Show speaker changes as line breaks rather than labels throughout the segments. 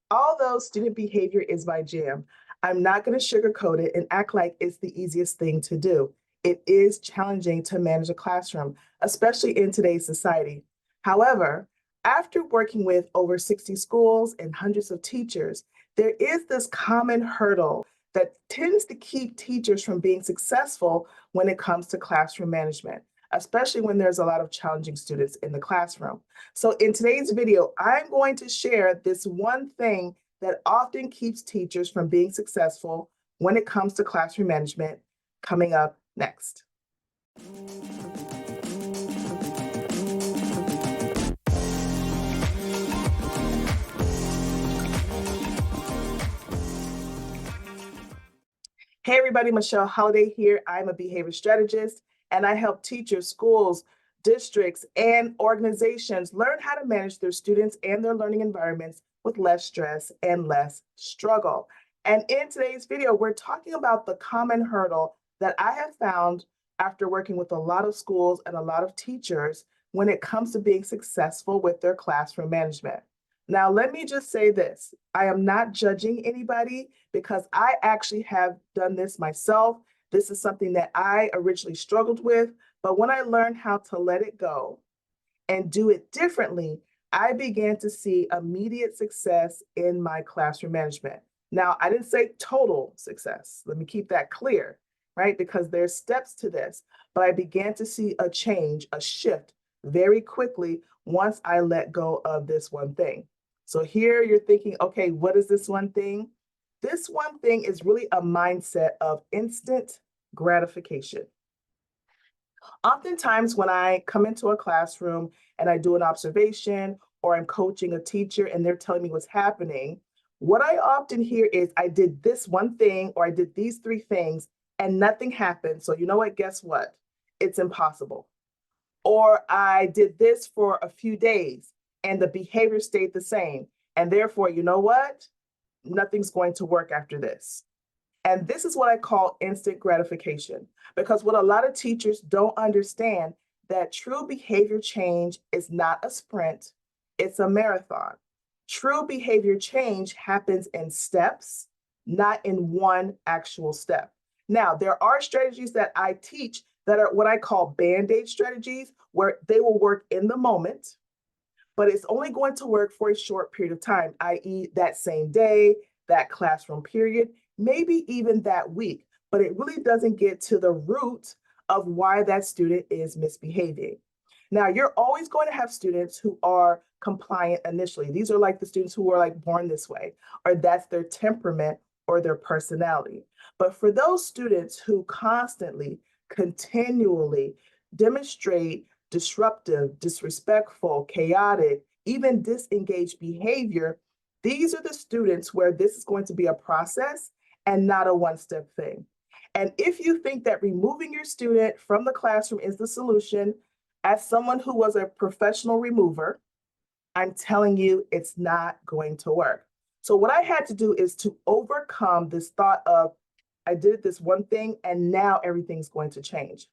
Although student behavior is my jam, I'm not going to sugarcoat it and act like it's the easiest thing to do. It is challenging to manage a classroom, especially in today's society. However, after working with over 60 schools and hundreds of teachers, there is this common hurdle that tends to keep teachers from being successful when it comes to classroom management, especially when there's a lot of challenging students in the classroom. So in today's video, I'm going to share this one thing that often keeps teachers from being successful when it comes to classroom management, coming up next. Hey everybody, Michelle Holiday here. I'm a behavior strategist and I help teachers, schools, districts, and organizations learn how to manage their students and their learning environments with less stress and less struggle. And in today's video, we're talking about the common hurdle that I have found after working with a lot of schools and a lot of teachers when it comes to being successful with their classroom management. Now, let me just say this. I am not judging anybody because I actually have done this myself. This is something that I originally struggled with, but when I learned how to let it go and do it differently, I began to see immediate success in my classroom management. Now, I didn't say total success. Let me keep that clear, right? Because there's steps to this, but I began to see a change, a shift very quickly once I let go of this one thing. So here you're thinking, okay, what is this one thing? This one thing is really a mindset of instant gratification. Oftentimes when I come into a classroom and I do an observation or I'm coaching a teacher and they're telling me what's happening, what I often hear is I did this one thing or I did these three things and nothing happened. So you know what? Guess what? It's impossible. Or I did this for a few days and the behavior stayed the same. And therefore, you know what? Nothing's going to work after this. And this is what I call instant gratification, because what a lot of teachers don't understand that true behavior change is not a sprint, it's a marathon. True behavior change happens in steps, not in one actual step. Now, there are strategies that I teach that are what I call Band-Aid strategies, where they will work in the moment, but it's only going to work for a short period of time, i.e. that same day, that classroom period, maybe even that week, but it really doesn't get to the root of why that student is misbehaving. Now, you're always going to have students who are compliant initially. These are like the students who are like born this way, or that's their temperament or their personality. But for those students who constantly, continually demonstrate disruptive, disrespectful, chaotic, even disengaged behavior, these are the students where this is going to be a process and not a one-step thing. And if you think that removing your student from the classroom is the solution, as someone who was a professional remover, I'm telling you it's not going to work. So what I had to do is to overcome this thought of, I did this one thing and now everything's going to change.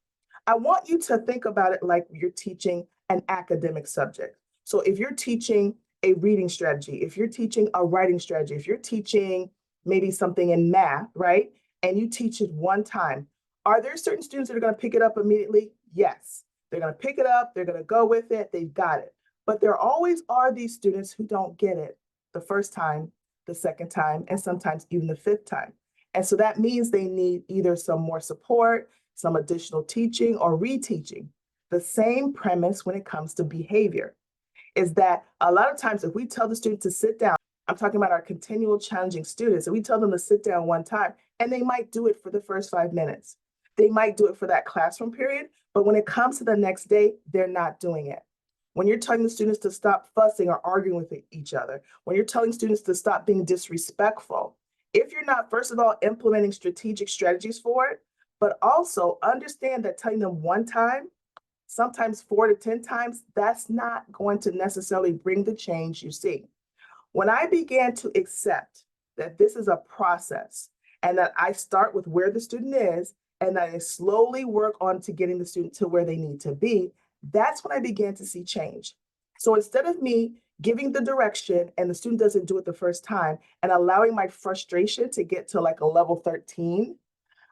I want you to think about it like you're teaching an academic subject. So if you're teaching a reading strategy, if you're teaching a writing strategy, if you're teaching maybe something in math, right? And you teach it one time, are there certain students that are going to pick it up immediately? Yes. They're going to pick it up, they're going to go with it, they've got it. But there always are these students who don't get it the first time, the second time, and sometimes even the fifth time. And so that means they need either some more support, some additional teaching, or reteaching. The same premise when it comes to behavior is that a lot of times if we tell the student to sit down, I'm talking about our continual challenging students, and we tell them to sit down one time, and they might do it for the first 5 minutes. They might do it for that classroom period, but when it comes to the next day, they're not doing it. When you're telling the students to stop fussing or arguing with each other, when you're telling students to stop being disrespectful, if you're not, first of all, implementing strategic strategies for it, but also understand that telling them one time, sometimes 4 to 10 times, that's not going to necessarily bring the change you see. When I began to accept that this is a process and that I start with where the student is and that I slowly work on to getting the student to where they need to be, that's when I began to see change. So instead of me giving the direction and the student doesn't do it the first time, and allowing my frustration to get to like a level 13,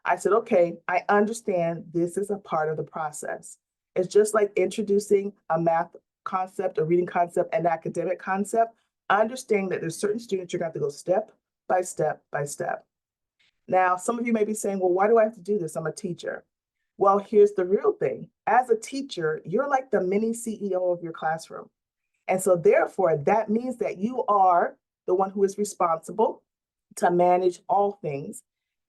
I said, okay, I understand this is a part of the process. It's just like introducing a math concept, a reading concept, an academic concept, understanding that there's certain students you're going to have to go step by step by step. Now, some of you may be saying, well, why do I have to do this? I'm a teacher. Well, here's the real thing. As a teacher, you're like the mini CEO of your classroom. And so therefore, that means that you are the one who is responsible to manage all things,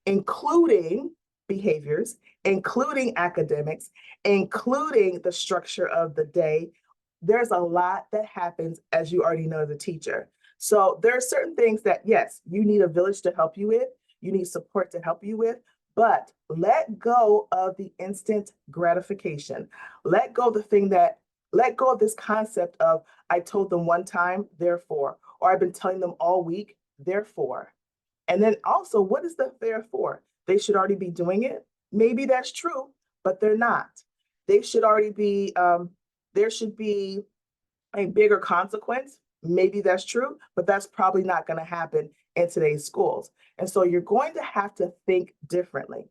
including behaviors, including academics, including the structure of the day. There's a lot that happens, as you already know, as a teacher. So there are certain things that, yes, you need a village to help you with, you need support to help you with, but let go of the instant gratification. Let go of this concept of, I told them one time, therefore, or I've been telling them all week, therefore. And then also, what is the therefore? They should already be doing it. Maybe that's true, but they're not. They should already be, there should be a bigger consequence. Maybe that's true, but that's probably not going to happen in today's schools. And so you're going to have to think differently.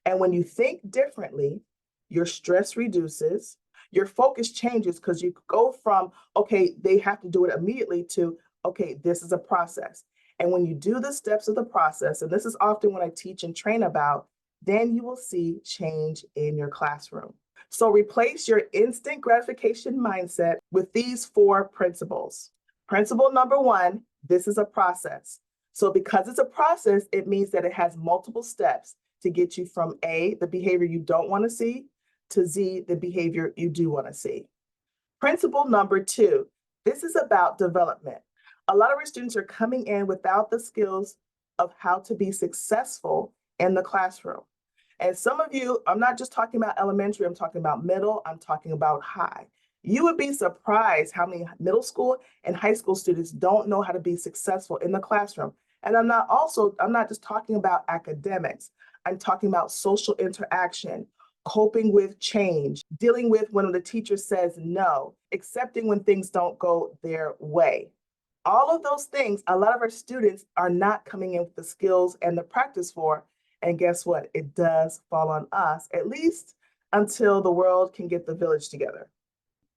And when you think differently, your stress reduces, your focus changes because you go from, okay, they have to do it immediately to, okay, this is a process. And when you do the steps of the process, and this is often what I teach and train about, then you will see change in your classroom. So replace your instant gratification mindset with these 4 principles. Principle number 1, this is a process. So because it's a process, it means that it has multiple steps to get you from A, the behavior you don't want to see, to Z, the behavior you do want to see. Principle number 2, this is about development. A lot of our students are coming in without the skills of how to be successful in the classroom. And some of you, I'm not just talking about elementary, I'm talking about middle, I'm talking about high. You would be surprised how many middle school and high school students don't know how to be successful in the classroom. And I'm not just talking about academics. I'm talking about social interaction, coping with change, dealing with when the teacher says no, accepting when things don't go their way. All of those things, a lot of our students are not coming in with the skills and the practice for. And guess what? It does fall on us, at least until the world can get the village together.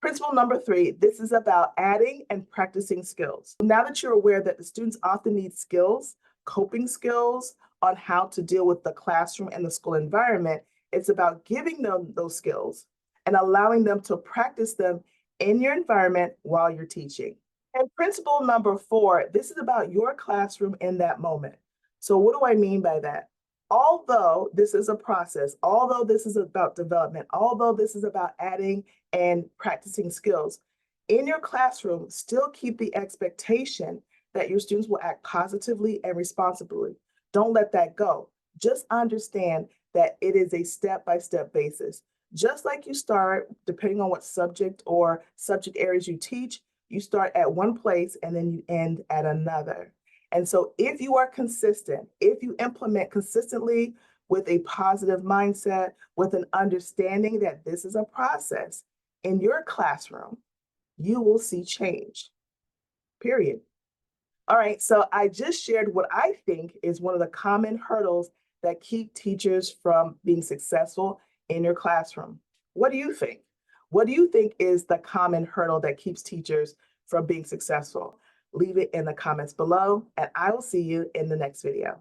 Principle number 3, this is about adding and practicing skills. Now that you're aware that the students often need skills, coping skills on how to deal with the classroom and the school environment, it's about giving them those skills and allowing them to practice them in your environment while you're teaching. And principle number 4, this is about your classroom in that moment. So what do I mean by that? Although this is a process, although this is about development, although this is about adding and practicing skills, in your classroom, still keep the expectation that your students will act positively and responsibly. Don't let that go. Just understand that it is a step-by-step basis. Just like you start, depending on what subject or subject areas you teach, you start at one place and then you end at another. And so if you are consistent, if you implement consistently with a positive mindset, with an understanding that this is a process in your classroom, you will see change, period. All right, so I just shared what I think is one of the common hurdles that keep teachers from being successful in your classroom. What do you think? What do you think is the common hurdle that keeps teachers from being successful? Leave it in the comments below, and I will see you in the next video.